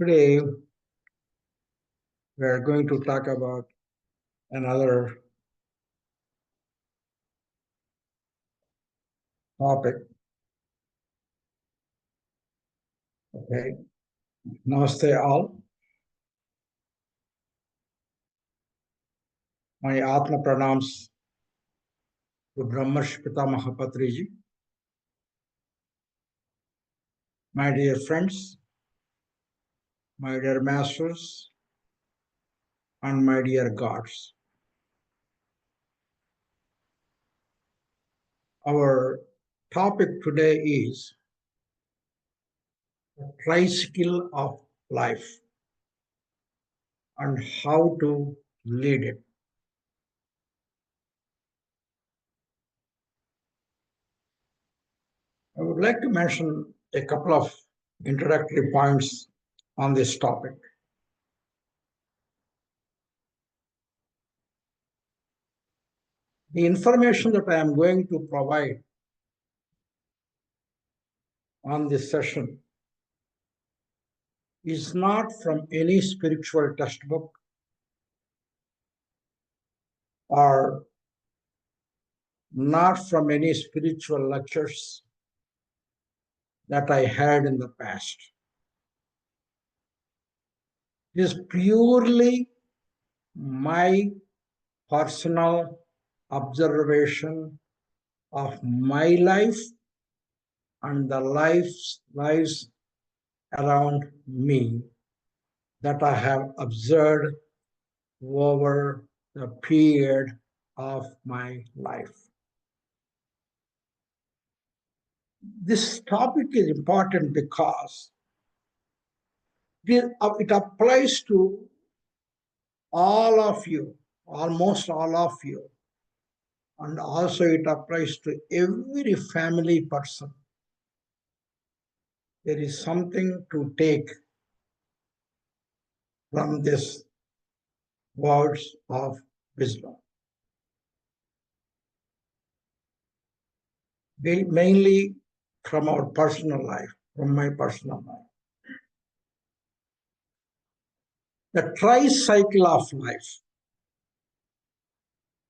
Today, we are going to talk about another topic. Okay. Namaste all. My Atma Pranams to Brahmarshi Pitamaha Patriji. My dear friends, my dear masters, and my dear gods. Our topic today is the tricycle of life and how to lead it. I would like to mention a couple of introductory points on this topic. The information that I am going to provide on this session is not from any spiritual textbook or not from any spiritual lectures that I had in the past. It is purely my personal observation of my life and the lives around me that I have observed over the period of my life. This topic is important because it applies to all of you, almost all of you, and also it applies to every family person. There is something to take from this words of wisdom. Mainly from our personal life, from my personal life. The tricycle of life.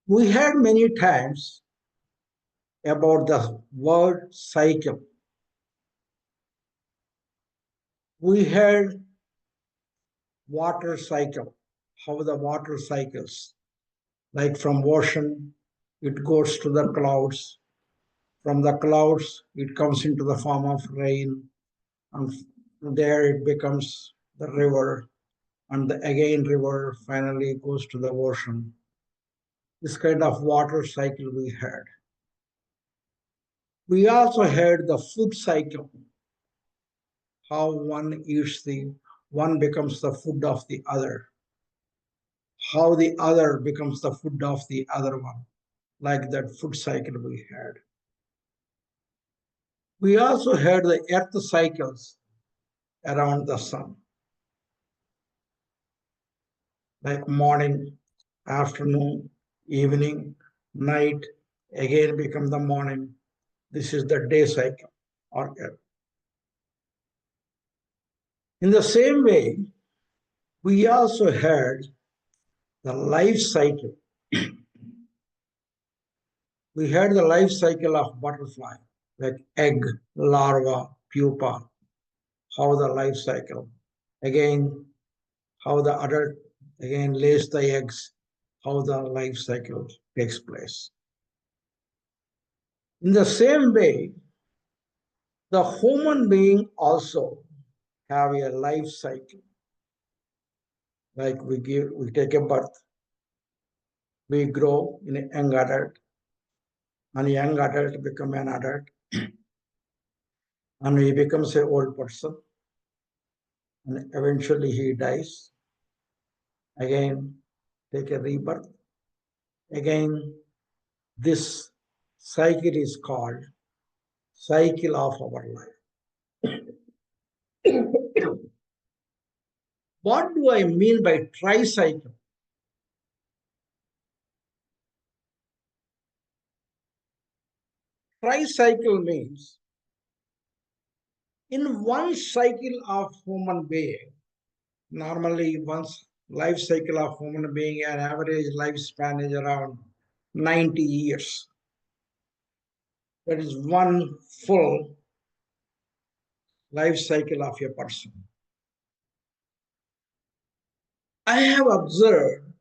We heard many times about the word cycle. We heard water cycle, how the water cycles, like from ocean, it goes to the clouds. From the clouds, it comes into the form of rain, and there it becomes the river, and the again river finally goes to the ocean. This kind of water cycle we had. We also had the food cycle, how one eats one becomes the food of the other, how the other becomes the food of the other one, like that food cycle we had. We also had the earth cycles around the sun, like morning, afternoon, evening, night, again become the morning. This is the day cycle or earth. In the same way, we also had the life cycle. We had the life cycle of butterfly, like egg, larva, pupa, how the life cycle. Again, how the adult again lays the eggs, how the life cycle takes place. In the same way, the human being also have a life cycle. Like we take a birth, we grow in a young adult, and a young adult become an adult, and he becomes an old person, and eventually he dies. Again, take a rebirth. Again, this cycle is called cycle of our life. What do I mean by tricycle? Tricycle means in one cycle of human being, Normally, once life cycle of human being, an average lifespan is around 90 years. That is one full life cycle of a person. I have observed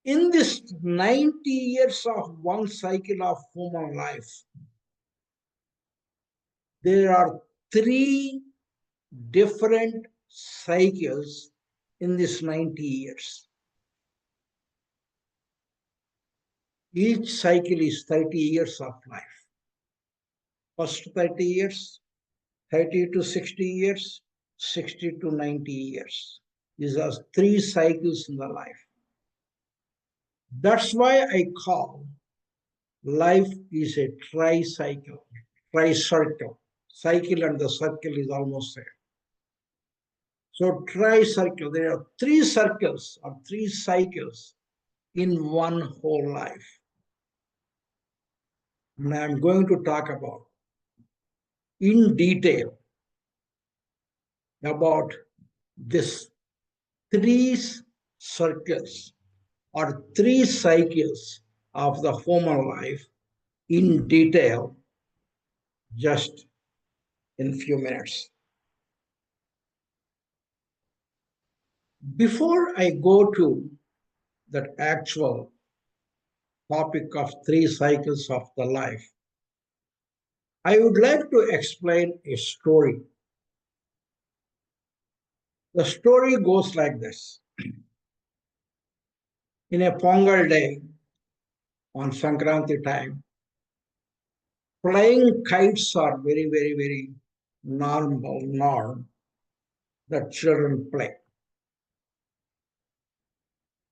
in this 90 years of one cycle of human life, there are three different cycles in this 90 years. Each cycle is 30 years of life. First 30 years, 30 to 60 years, 60 to 90 years. These are three cycles in the life. That's why I call life is a tricycle, tricircle. Cycle and the circle is almost there. So tricycle, there are three circles or three cycles in one whole life. And I'm going to talk about in detail about this three circles or three cycles of the human life in detail just in few minutes. Before I go to that actual topic of three cycles of the life, I would like to explain a story. The story goes like this. In a Pongal day, on Sankranti time, flying kites are very normal norm that children play.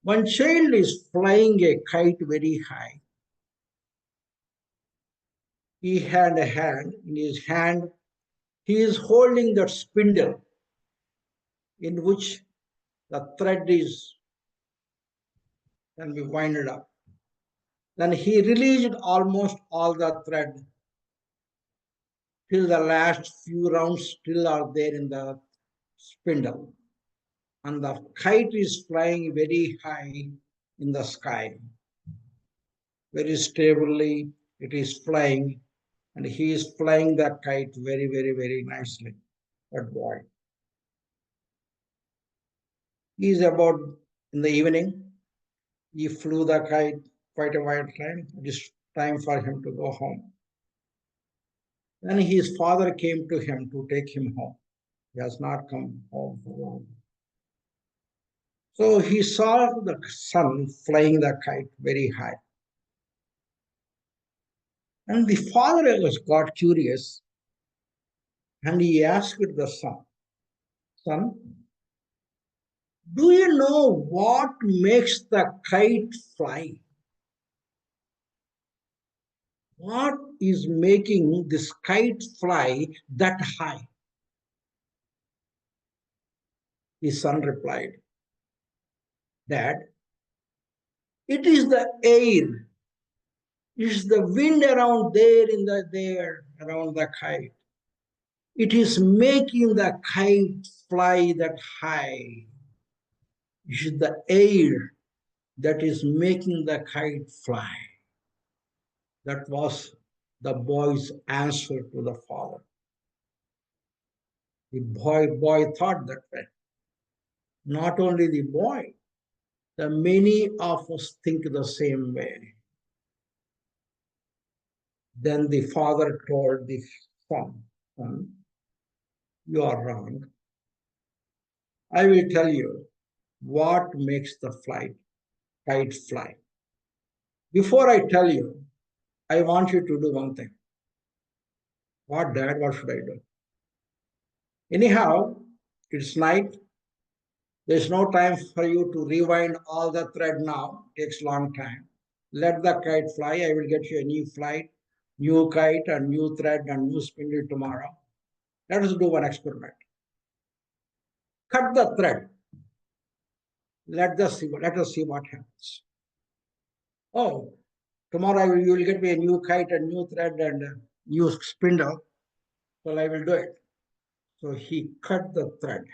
One child is flying a kite very high. He had a hand, in his hand, he is holding that spindle in which the thread can be winded up. Then he released almost all the thread till the last few rounds still are there in the spindle. And the kite is flying very high in the sky. Very stably it is flying, and he is flying that kite very nicely. That boy. He is about in the evening. He flew the kite quite a while time. It is time for him to go home. Then his father came to him to take him home. He has not come home for long. So he saw the son flying the kite very high. And the father got curious and he asked the son, Son, do you know what makes the kite fly? What is making this kite fly that high? His son replied, Dad, it is the air. It's the wind around there around the kite. It is making the kite fly that high. It is the air that is making the kite fly. That was the boy's answer to the father. The boy thought that way. Not only the boy, the many of us think the same way. Then the father told the son, you are wrong. I will tell you what makes the kite fly. Before I tell you, I want you to do one thing. What, Dad? What should I do? Anyhow, it's night. There's no time for you to rewind all the thread now. It takes long time. Let the kite fly. I will get you a new flight, new kite, and new thread, and new spindle tomorrow. Let us do one experiment. Cut the thread. Let us see what happens. Oh, tomorrow you will get me a new kite, a new thread, and a new spindle. Well, I will do it. So he cut the thread.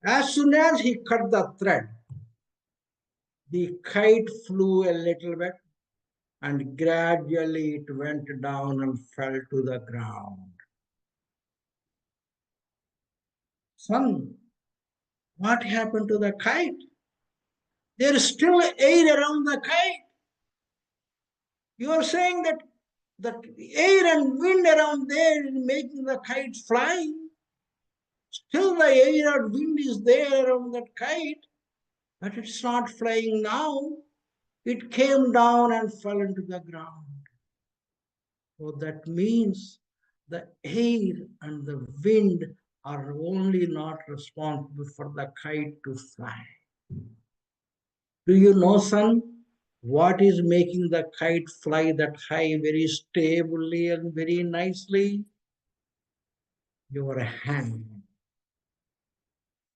As soon as he cut the thread, the kite flew a little bit and gradually it went down and fell to the ground. Son, what happened to the kite? There is still air around the kite. You are saying that the air and wind around there is making the kite fly. Still the air and wind is there around that kite, but it's not flying now. It came down and fell into the ground. So that means the air and the wind are only not responsible for the kite to fly. Do you know, son, what is making the kite fly that high very stably and very nicely? Your hand.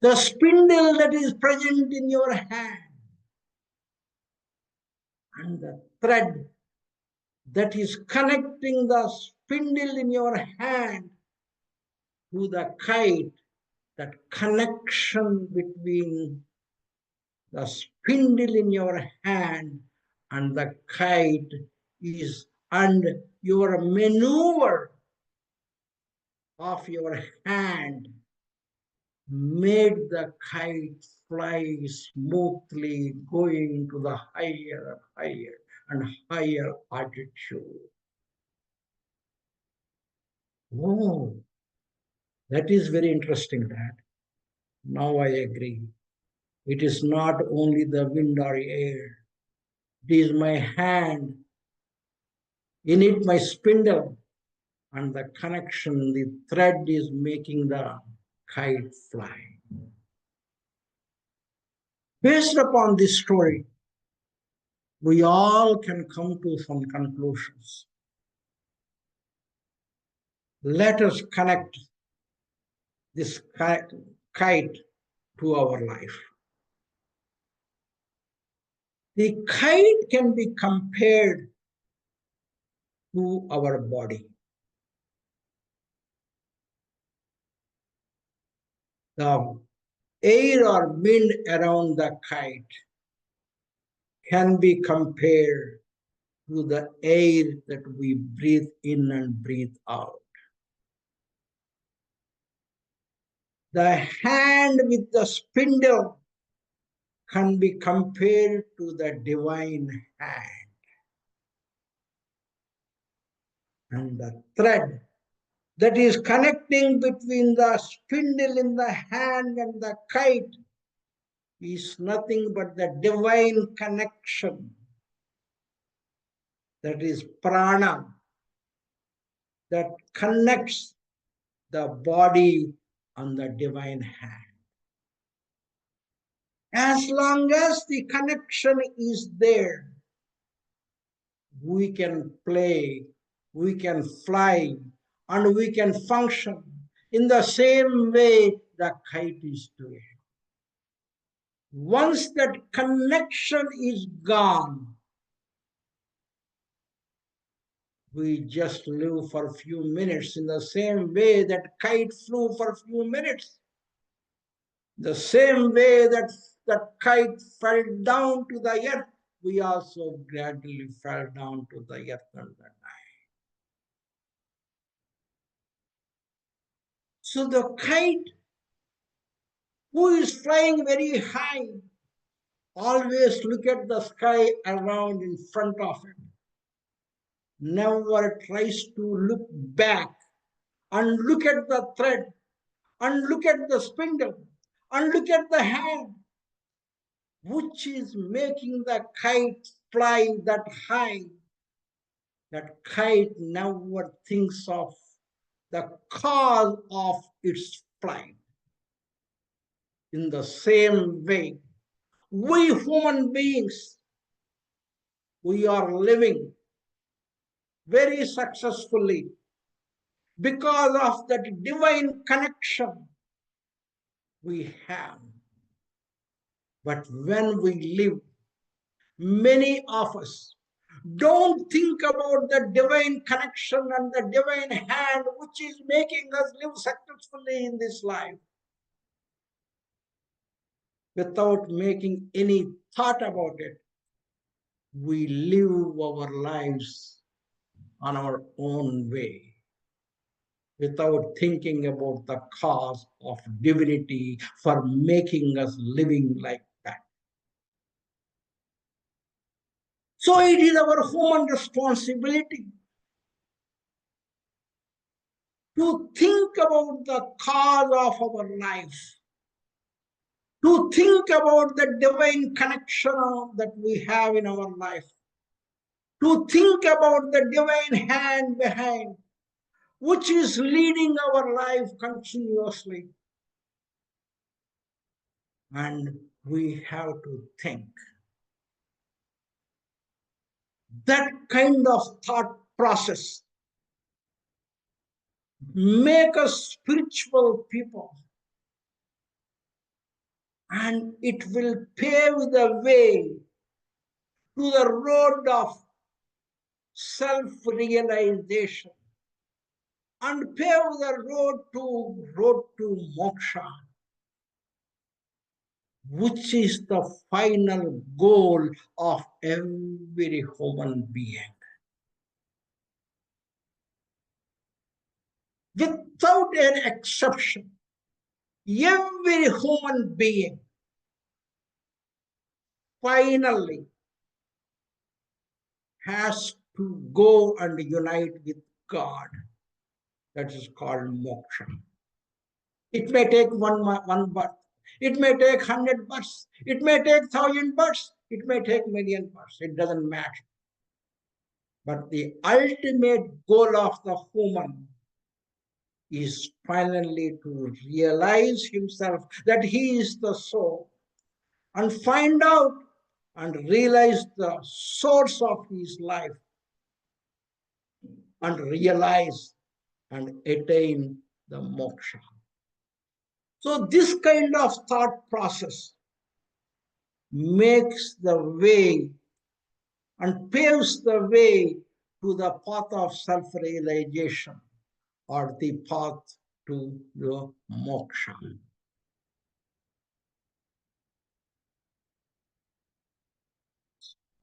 The spindle that is present in your hand and the thread that is connecting the spindle in your hand to the kite, that connection between the spindle in your hand and the kite is, and your maneuver of your hand made the kite fly smoothly, going to the higher and higher altitude. Oh, that is very interesting, Dad. Now I agree. It is not only the wind or air. It is my hand, in it my spindle, and the connection, the thread is making the kite fly. Based upon this story, we all can come to some conclusions. Let us connect this kite to our life. The kite can be compared to our body. The air or wind around the kite can be compared to the air that we breathe in and breathe out. The hand with the spindle can be compared to the divine hand. And the thread that is connecting between the spindle in the hand and the kite is nothing but the divine connection. That is prana, that connects the body and the divine hand. As long as the connection is there, we can play, we can fly, and we can function in the same way the kite is doing. Once that connection is gone, we just live for a few minutes in the same way that kite flew for a few minutes. The same way that the kite fell down to the earth, we also gradually fell down to the earth and died. So the kite, who is flying very high, always look at the sky around in front of it. Never tries to look back and look at the thread and look at the spindle and look at the hand, which is making the kite fly that high. That kite never thinks of the cause of its flight. In the same way, we human beings, we are living very successfully because of that divine connection we have. But when we live, many of us don't think about the divine connection and the divine hand which is making us live successfully in this life. without making any thought about it. We live our lives on our own way without thinking about the cause of divinity for making us living like that. So it is our human responsibility to think about the cause of our life, to think about the divine connection that we have in our life, to think about the divine hand behind, which is leading our life continuously. And we have to think. That kind of thought process make us spiritual people, and it will pave the way to the road of self-realization and pave the road to moksha, which is the final goal of every human being. Without an exception, every human being finally has to go and unite with God. That is called moksha. It may take one birth. It may take 100 births. It may take 1,000 births. It may take million births. It doesn't matter. But the ultimate goal of the human is finally to realize himself that he is the soul and find out and realize the source of his life and realize and attain the moksha. So this kind of thought process makes the way and paves the way to the path of self-realization or the path to the moksha.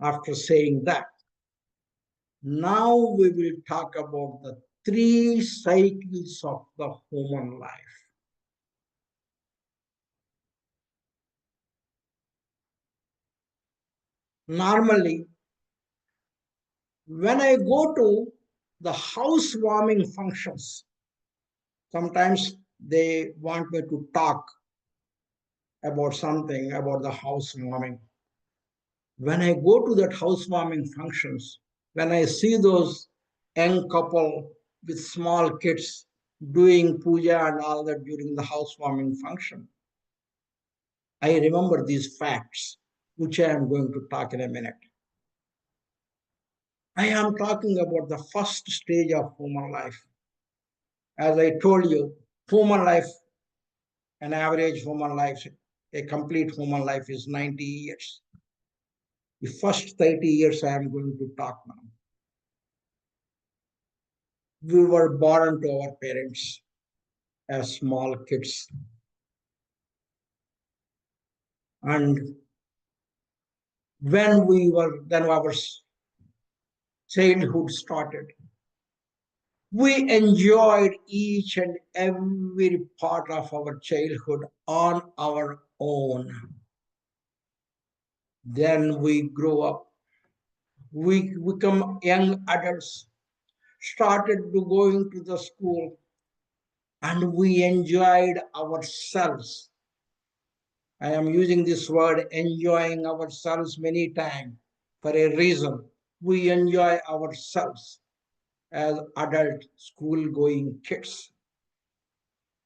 After saying that, now we will talk about the 3 cycles of the human life. Normally, when I go to the housewarming functions, sometimes they want me to talk about something about the housewarming. When I go to that housewarming functions, when I see those young couple with small kids doing puja and all that during the housewarming function, I remember these facts, which I am going to talk in a minute. I am talking about the first stage of human life. As I told you, human life, an average human life, a complete human life is 90 years. The first 30 years I am going to talk now. We were born to our parents as small kids. And then our childhood started. We enjoyed each and every part of our childhood on our own. Then we grow up. We become young adults, started to going to the school, and we enjoyed ourselves. I am using this word enjoying ourselves many times for a reason. We enjoy ourselves as adult school-going kids.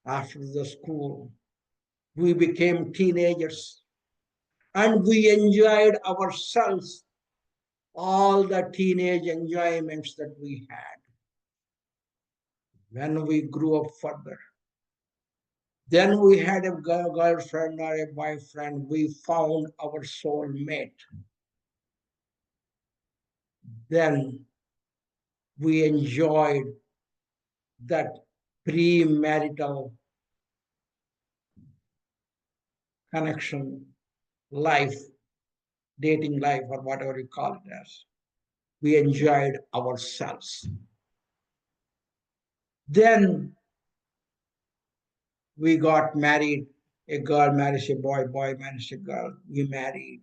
After the school, we became teenagers and we enjoyed ourselves, all the teenage enjoyments that we had. When we grew up further, then we had a girlfriend or a boyfriend, we found our soul mate. Then we enjoyed that premarital connection life, dating life, or whatever you call it as. We enjoyed ourselves. Then we got married. A girl marries a boy, boy marries a girl. We married.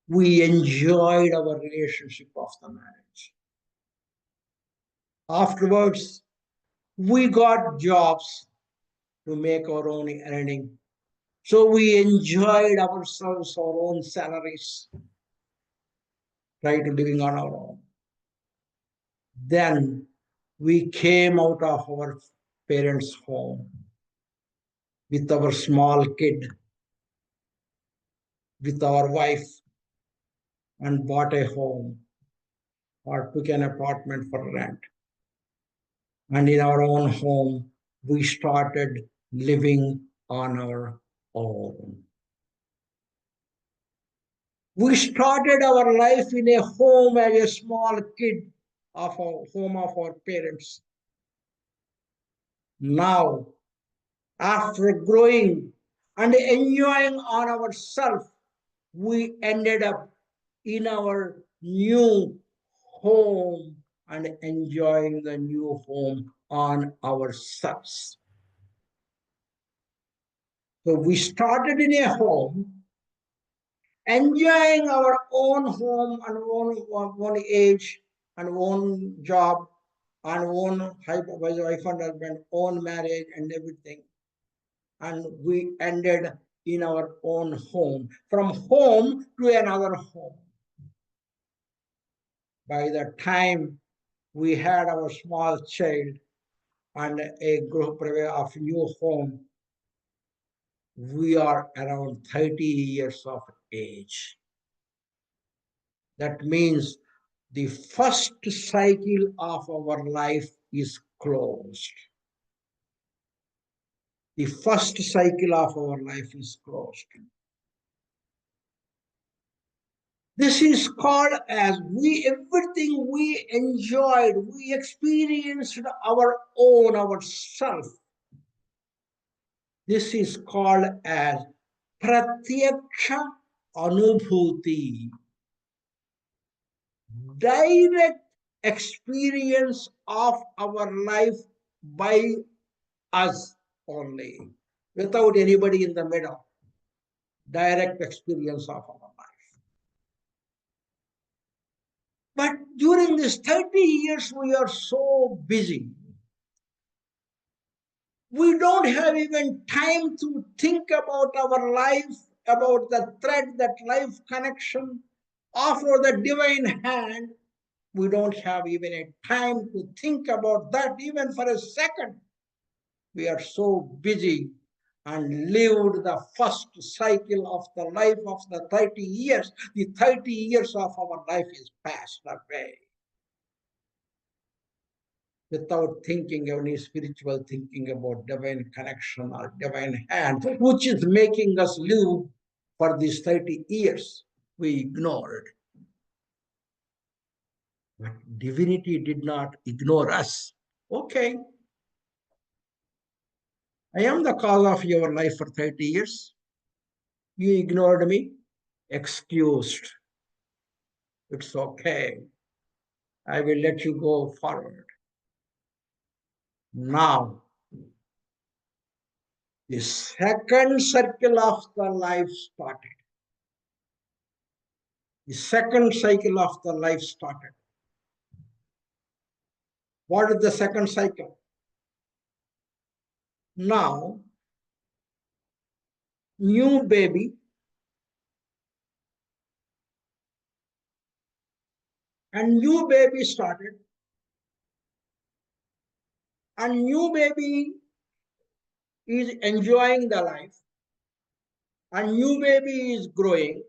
We enjoyed our relationship of the marriage. Afterwards, we got jobs to make our own earning. So we enjoyed ourselves, our own salaries, right, living on our own. Then we came out of our parents' home with our small kid, with our wife, and bought a home or took an apartment for rent. And in our own home, we started living on our own. We started our life in a home as a small kid of our home of our parents. Now, after growing and enjoying on ourselves, we ended up in our new home and enjoying the new home on ourselves. So we started in a home, enjoying our own home and own age and own job and own wife and husband, own marriage and everything. And we ended in our own home, from home to another home. By the time we had our small child and a group of new home, we are around 30 years of age. That means the first cycle of our life is closed. The first cycle of our life is closed. This is called as everything we enjoyed, we experienced our own, ourself. This is called as pratyaksha anubhuti, direct experience of our life by us only, without anybody in the middle. Direct experience of our life. But during these 30 years, we are so busy. We don't have even time to think about our life, about the thread, that life connection, offer the divine hand. We don't have even a time to think about that even for a second. We are so busy and lived the first cycle of the life of the 30 years. The 30 years of our life is passed away without thinking any spiritual thinking about divine connection or divine hand, which is making us live for these 30 years. We ignored. But divinity did not ignore us. Okay, I am the cause of your life for 30 years. You ignored me, excused. It's okay. I will let you go forward. Now, the second circle of the life started. The second cycle of the life started. What is the second cycle? Now, new baby and new baby started, and new baby is enjoying the life, and new baby is growing.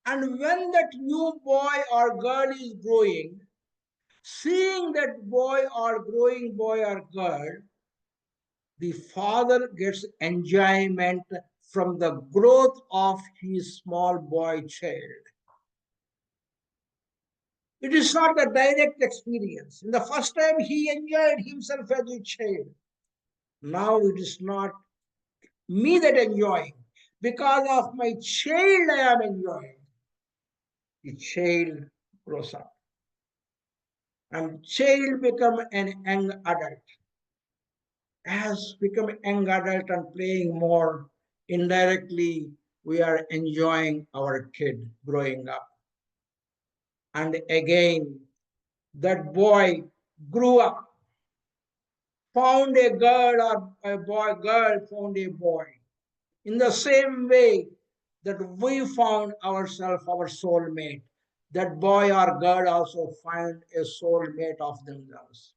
And when that new boy or girl is growing, seeing that boy or growing boy or girl, the father gets enjoyment from the growth of his small boy child. It is not a direct experience. In the first time, he enjoyed himself as a child. Now it is not me that enjoying, Because of my child I am enjoying. The child grows up. And child become an young adult. As become a young adult and playing more, indirectly we are enjoying our kid growing up. And again, that boy grew up, found a girl, or a boy, girl found a boy. In the same way that we found ourselves, our soulmate, that boy or girl also find a soulmate of themselves.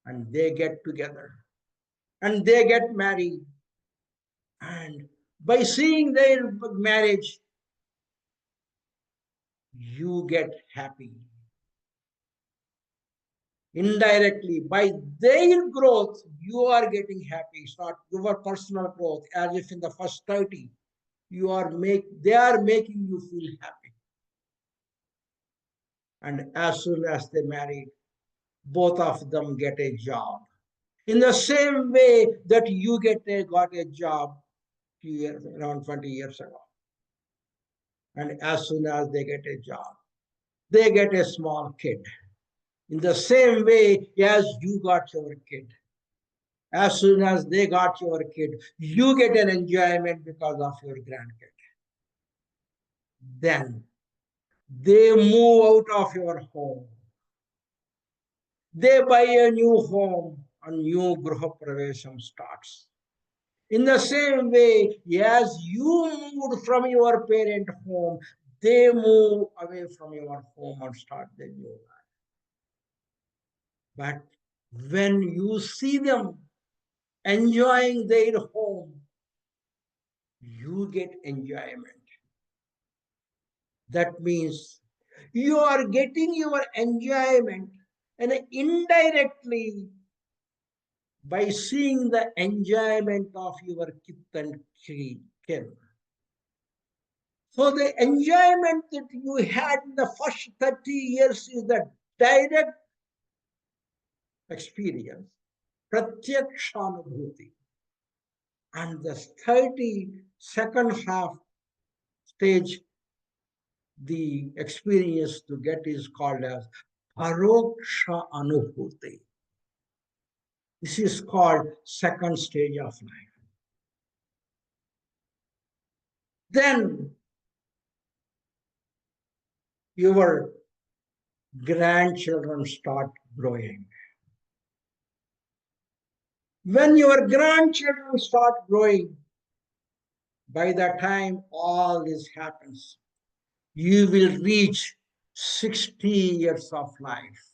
And they get together and they get married. And by seeing their marriage, you get happy. Indirectly, by their growth, you are getting happy. It's not your personal growth, as if in the first 30, they are making you feel happy. And as soon as they married, both of them get a job. In the same way that you got a job around 20 years ago. And as soon as they get a job, they get a small kid. In the same way as you got your kid. As soon as they got your kid, you get an enjoyment because of your grandkid. Then they move out of your home. They buy a new home, a new Gruha Pravesham starts. In the same way, as you moved from your parent home, they move away from your home and start their new life. But when you see them enjoying their home, you get enjoyment. That means you are getting your enjoyment, and indirectly by seeing the enjoyment of your kith and kin. So the enjoyment that you had in the first 30 years is the direct experience, pratyakshanubhuti. And the 32nd half stage, the experience to get is called as paroksha anubhuti. This is called second stage of life. Then your grandchildren start growing. When your grandchildren start growing, by the time all this happens, you will reach 60 years of life.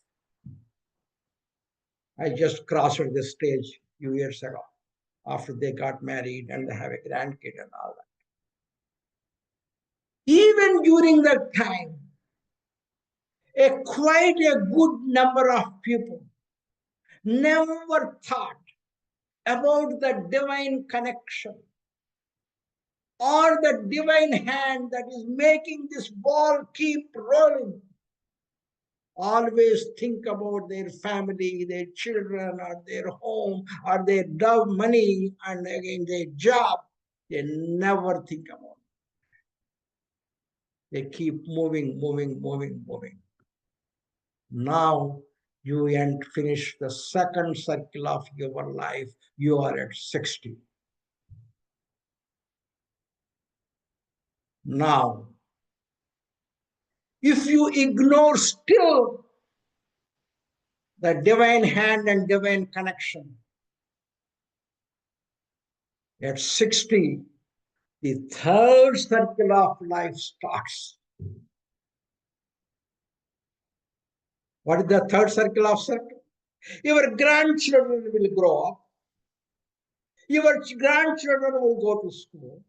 I just crossed this stage a few years ago after they got married and they have a grandkid and all that. Even during that time, quite a good number of people never thought about the divine connection or the divine hand that is making this ball keep rolling. Always think about their family, their children, or their home, or their money, and again their job. They never think about it. They keep moving, moving, moving, moving. Now you finish the second circle of your life. You are at 60. Now, if you ignore still the divine hand and divine connection, at 60, the third circle of life starts. What is the third circle of circle? Your grandchildren will grow up. Your grandchildren will go to school.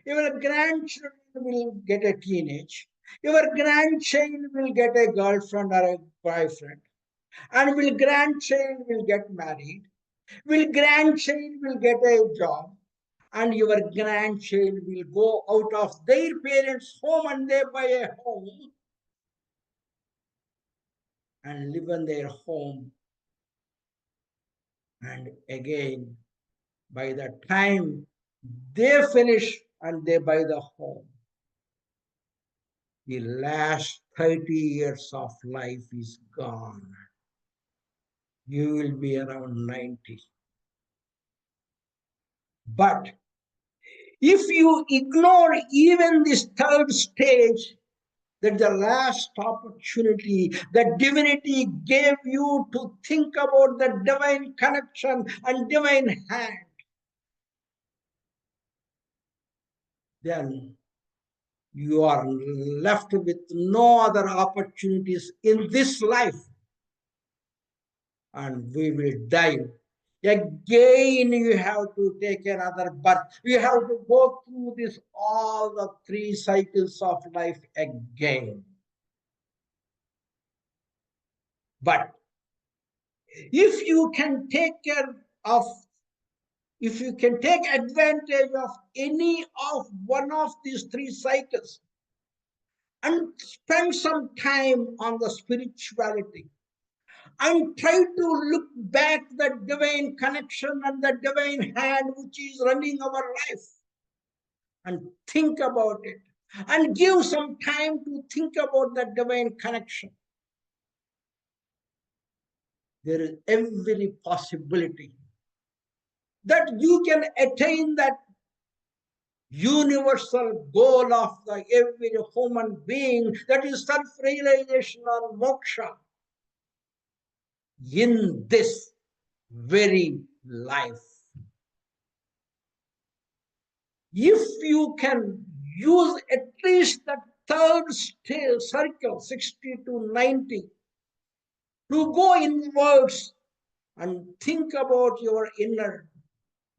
Your grandchildren will get a teenage. Your grandchild will get a girlfriend or a boyfriend. And will grandchild will get married. Will grandchild will get a job. And your grandchild will go out of their parents' home and they buy a home and live in their home. And again, by the time They finish and they buy the home. The last 30 years of life is gone. You will be around 90. But if you ignore even this third stage, that the last opportunity that divinity gave you to think about the divine connection and divine hand, then you are left with no other opportunities in this life, and we will die. Again, you have to take another birth. You have to go through this all the 3 cycles of life again. But if you can take care of, if you can take advantage of any of one of these 3 cycles and spend some time on the spirituality and try to look back the divine connection and the divine hand which is running our life, and think about it and give some time to think about the divine connection, there is every possibility that you can attain that universal goal of the every human being, that is self-realization or moksha, in this very life. If you can use at least the third circle, 60 to 90, to go inwards and think about your inner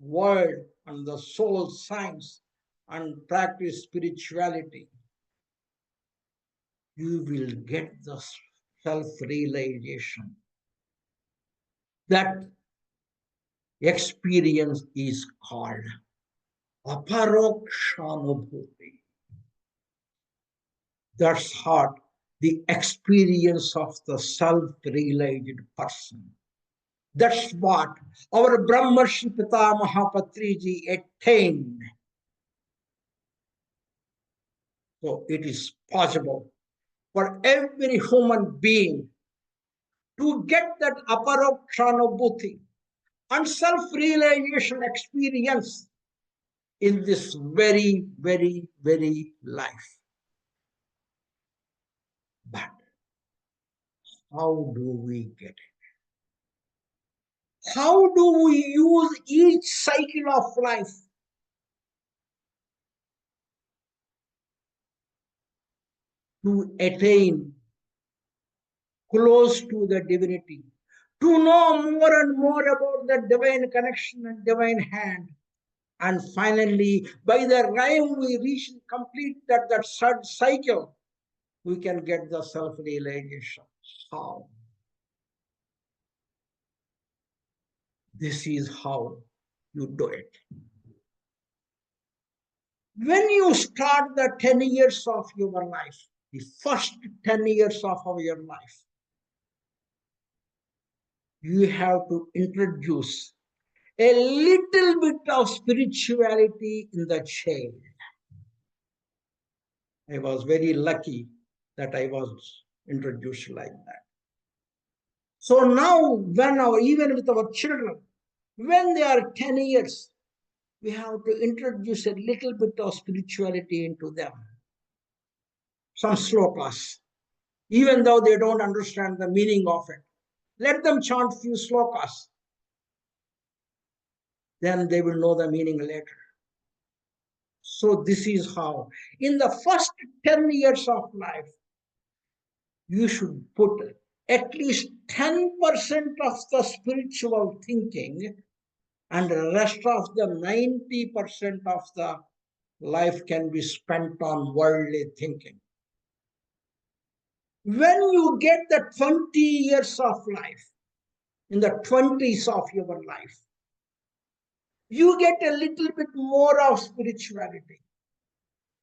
world and the soul science and practice spirituality, you will get the self-realization. That experience is called aparokshanubhuti. That's what the experience of the self-realized person. That's what our Brahmarshi Pitamaha Patriji attained. So it is possible for every human being to get that aparokshanubhuti and self-realization experience in this very, very, very life. But how do we get it? How do we use each cycle of life to attain close to the divinity, to know more and more about the divine connection and divine hand? And finally, by the time we reach complete that third cycle, we can get the self-realization. How? This is how you do it. When you start the 10 years of your life, the first 10 years of your life, you have to introduce a little bit of spirituality in the child. I was very lucky that I was introduced like that. So now, even with our children, when they are 10 years, we have to introduce a little bit of spirituality into them. Some slokas, even though they don't understand the meaning of it. Let them chant few slokas. Then they will know the meaning later. So this is how, in the first 10 years of life, you should put at least 10% of the spiritual thinking, and the rest of the 90% of the life can be spent on worldly thinking. When you get the 20 years of life, in the 20s of your life, you get a little bit more of spirituality.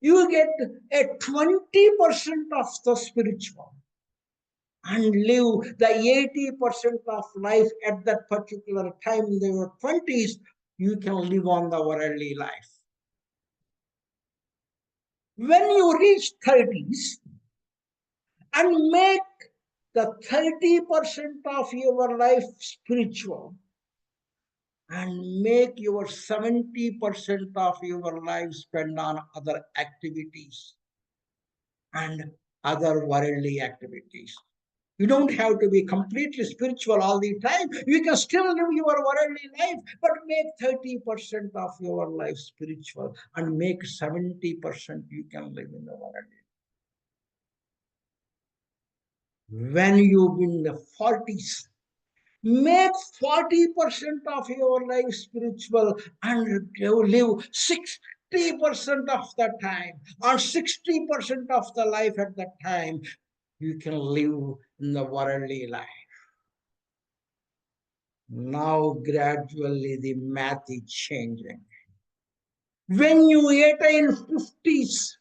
You get a 20% of the spiritual and live the 80% of life at that particular time in your 20s. You can live on the worldly life. When you reach 30s and make the 30% of your life spiritual and make your 70% of your life spend on other activities and other worldly activities. You don't have to be completely spiritual all the time. You can still live your worldly life, but make 30% of your life spiritual and make 70% you can live in the worldly. When you in the 40s, make 40% of your life spiritual and live 60% of the time, or 60% of the life at that time, you can live in the worldly life. Now gradually the math is changing. When you attain 50s,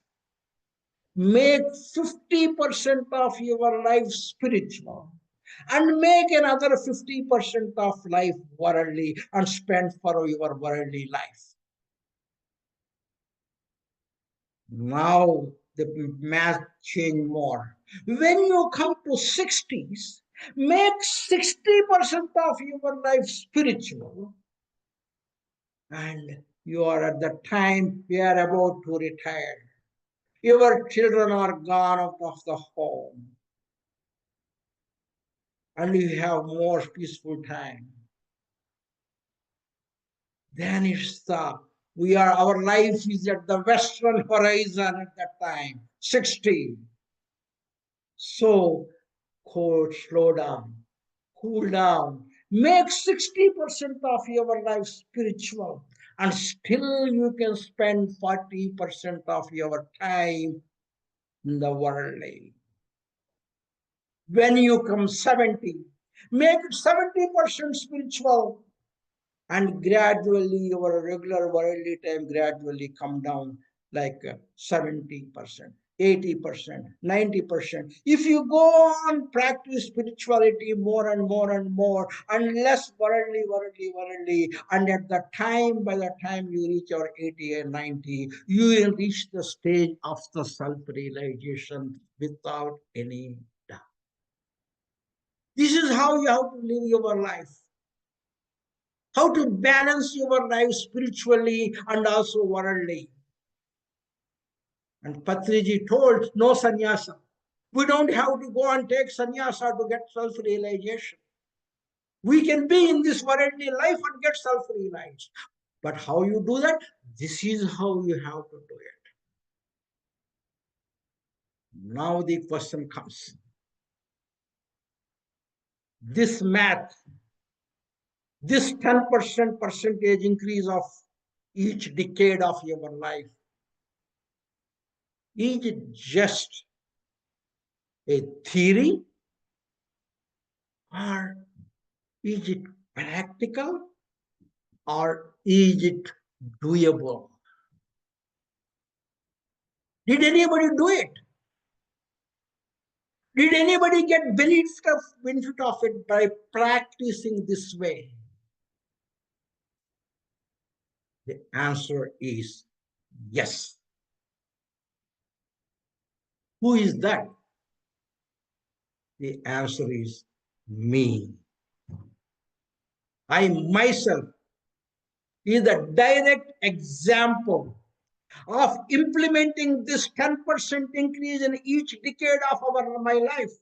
make 50% of your life spiritual and make another 50% of life worldly and spend for your worldly life. Now the math change more. When you come to 60s, make 60% of your life spiritual and you are at the time you are about to retire. Your children are gone out of the home and you have more peaceful time. Then it's our life is at the western horizon at that time, 60. So, slow down, cool down, make 60% of your life spiritual, and still you can spend 40% of your time in the worldly. When you come 70, make it 70% spiritual, and gradually your regular worldly time gradually come down like 70%, 80%, 90%. If you go on practice spirituality more and more and more and less worldly, and at the time, by the time you reach your 80 and 90, you will reach the stage of the self-realization without any doubt. This is how you have to live your life. How to balance your life spiritually and also worldly. And Patriji told, no sannyasa. We don't have to go and take sannyasa to get self-realization. We can be in this worldly life and get self-realized. But how you do that? This is how you have to do it. Now the question comes. This math, this 10% percentage increase of each decade of your life, is it just a theory or is it practical or is it doable? Did anybody do it? Did anybody get benefit of it by practicing this way? The answer is yes. Who is that? The answer is me. I myself is a direct example of implementing this 10% increase in each decade of my life.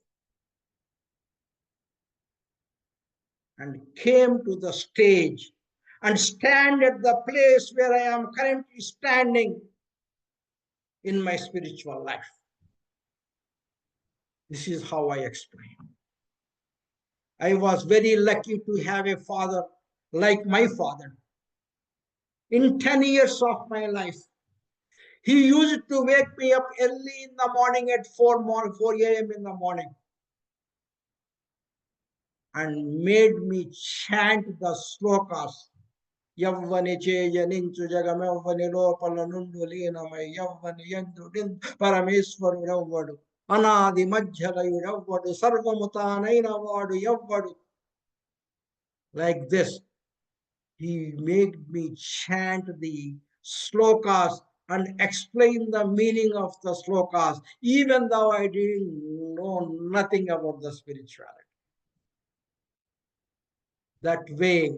And came to the stage and stand at the place where I am currently standing in my spiritual life. This is how I explain. I was very lucky to have a father like my father. In 10 years of my life, he used to wake me up early in the morning at 4 a.m. in the morning and made me chant the slokas. Yavvani chejaninchu jagamavvani lopala nundulinamai yavvani yandudin parameswaru navvadu anadi majjalayu navvadu sarvamutanaina vadu yavvadu. Like this, he made me chant the slokas and explain the meaning of the slokas, even though I didn't know nothing about the spirituality. That way,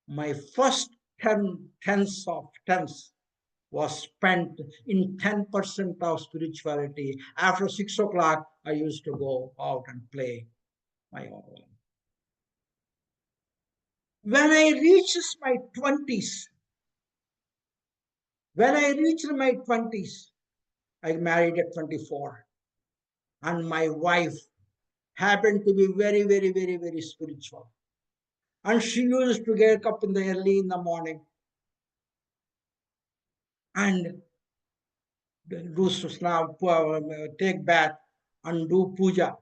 my first 10 tenths of tenths was spent in 10% of spirituality. After 6 o'clock, I used to go out and play my own game. When I reached my 20s, I married at 24. And my wife happened to be very, very, very, very spiritual. And she used to get up early in the morning and do take bath and do puja.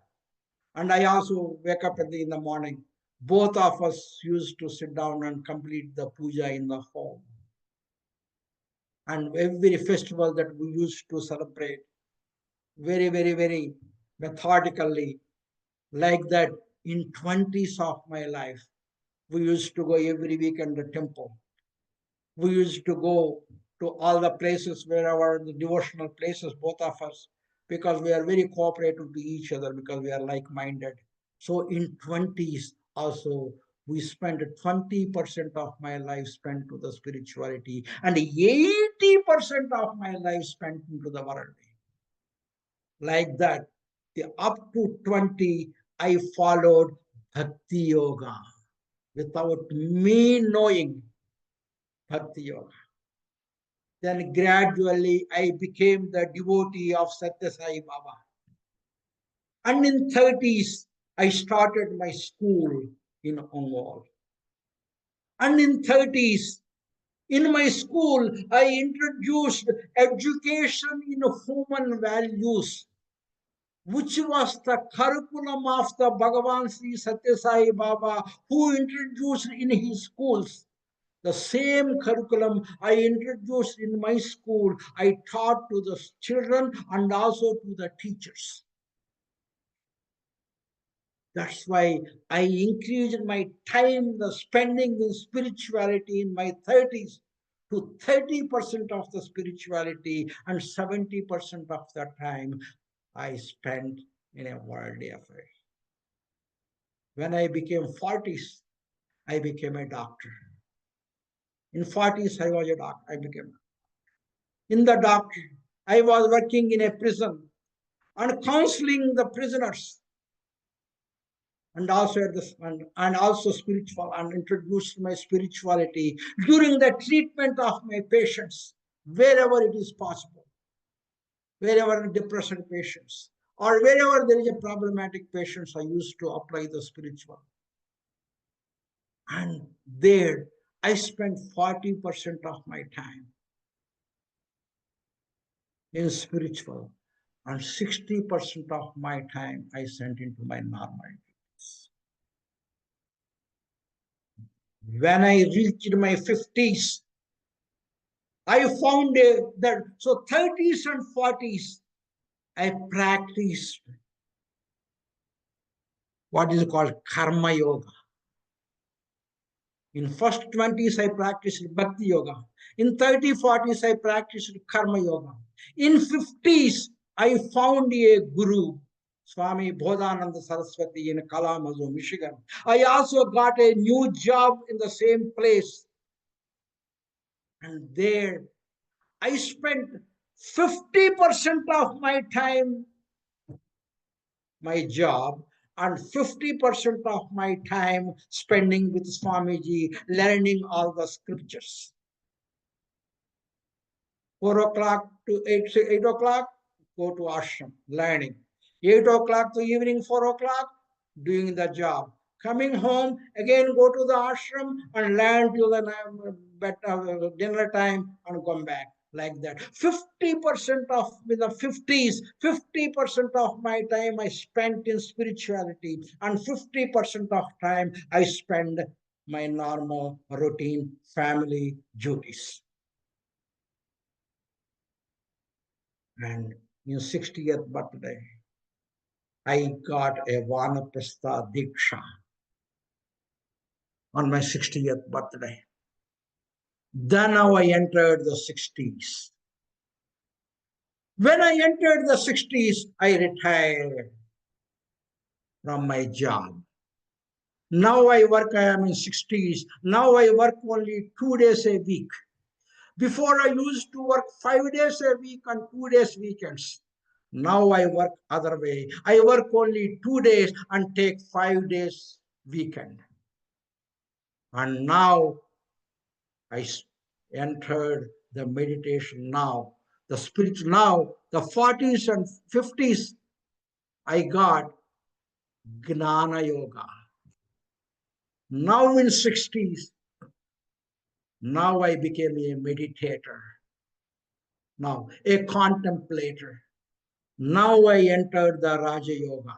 And I also wake up early in the morning. Both of us used to sit down and complete the puja in the home. And every festival that we used to celebrate, very, very, very methodically, like that in 20s of my life. We used to go every week in the temple. We used to go to all the places wherever the devotional places, both of us, because we are very cooperative to each other, because we are like-minded. So in 20s also, we spent 20% of my life spent to the spirituality, and 80% of my life spent into the world. Like that, up to 20, I followed Bhakti Yoga without me knowing Bhakti Yoga. Then gradually I became the devotee of Satya Sai Baba. And in 30s, I started my school in Ongole. And in 30s, in my school, I introduced education in human values, which was the curriculum of the Bhagavan Sri Satya Sai Baba, who introduced in his schools. The same curriculum I introduced in my school, I taught to the children and also to the teachers. That's why I increased my time, the spending in spirituality in my 30s to 30% of the spirituality, and 70% of the time I spent in a worldly affair. When I became 40s, I became a doctor. In 40s, I was a doctor. I became in the doctor. I was working in a prison and counseling the prisoners, and also and also spiritual, and introduced my spirituality during the treatment of my patients wherever it is possible, wherever depressed patients or wherever there is a problematic patients, I used to apply the spiritual. And there I spent 40% of my time in spiritual, and 60% of my time I sent into my normal duties. When I reached my 50s, I found that, so 30s and 40s, I practiced what is called karma yoga. In first 20s, I practiced bhakti yoga. In 30s, 40s, I practiced karma yoga. In 50s, I found a guru, Swami Bodhananda Saraswati in Kalamazoo, Michigan. I also got a new job in the same place. And there, I spent 50% of my time, my job, and 50% of my time spending with Swamiji, learning all the scriptures. 4 o'clock to 8 o'clock, go to ashram, learning. 8 o'clock to evening 4 o'clock, doing the job. Coming home, again go to the ashram and learn till the dinner time and come back. Like that. 50% of in the 50s, 50% of my time I spent in spirituality, and 50% of time I spend my normal routine family duties. And in 60th birthday, I got a Vanaprastha Diksha on my 60th birthday. Then now I entered the 60s. When I entered the 60s, I retired from my job. Now I work, I am in 60s. Now I work only 2 days a week. Before I used to work 5 days a week and 2 days weekends. Now I work other way. I work only 2 days and take 5 days weekend. And now I entered the meditation now, the spiritual now, the 40s and 50s, I got Gnana Yoga. Now in 60s, now I became a meditator. Now a contemplator. Now I entered the Raja Yoga,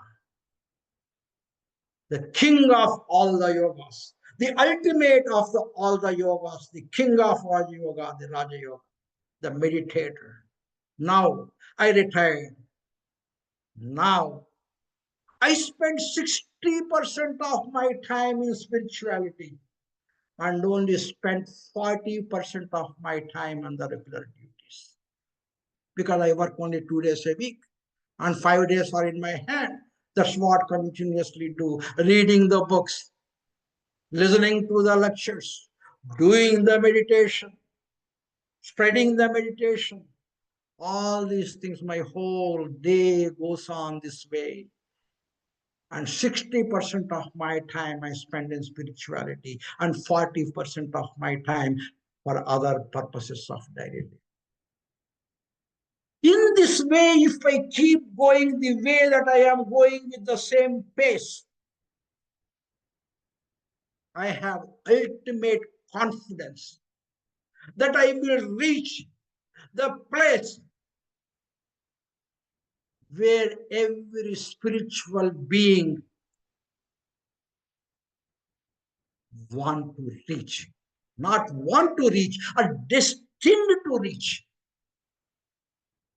the king of all the yogas, the ultimate of all the yogas, the king of Raja Yoga, the Raja Yoga, the meditator. Now I retired. Now I spend 60% of my time in spirituality and only spend 40% of my time on the regular duties. Because I work only 2 days a week and 5 days are in my hand. That's what I continuously do. Reading the books, listening to the lectures, doing the meditation, spreading the meditation. All these things, my whole day goes on this way. And 60% of my time I spend in spirituality and 40% of my time for other purposes of daily life. In this way, if I keep going the way that I am going with the same pace, I have ultimate confidence that I will reach the place where every spiritual being want to reach. Not want to reach, are destined to reach.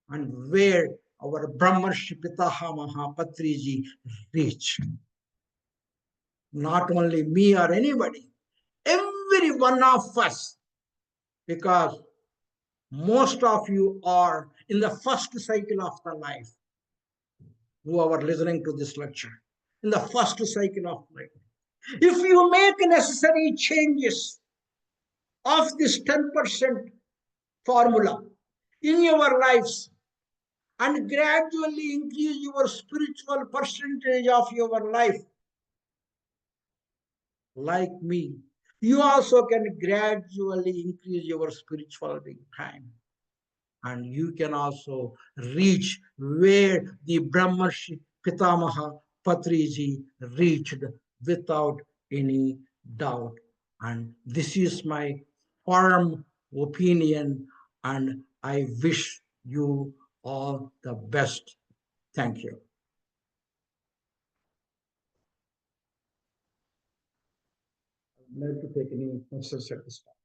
And where our Brahmarshi Pitaha Mahapatriji reached. Not only me or anybody, every one of us, because most of you are in the first cycle of the life, who are listening to this lecture, in the first cycle of life. If you make necessary changes of this 10% formula in your lives and gradually increase your spiritual percentage of your life, like me, you also can gradually increase your spiritual time. And you can also reach where the Brahmarshi Pitamaha Patriji reached without any doubt. And this is my firm opinion, and I wish you all the best. Thank you. I'd like to take any questions at this time.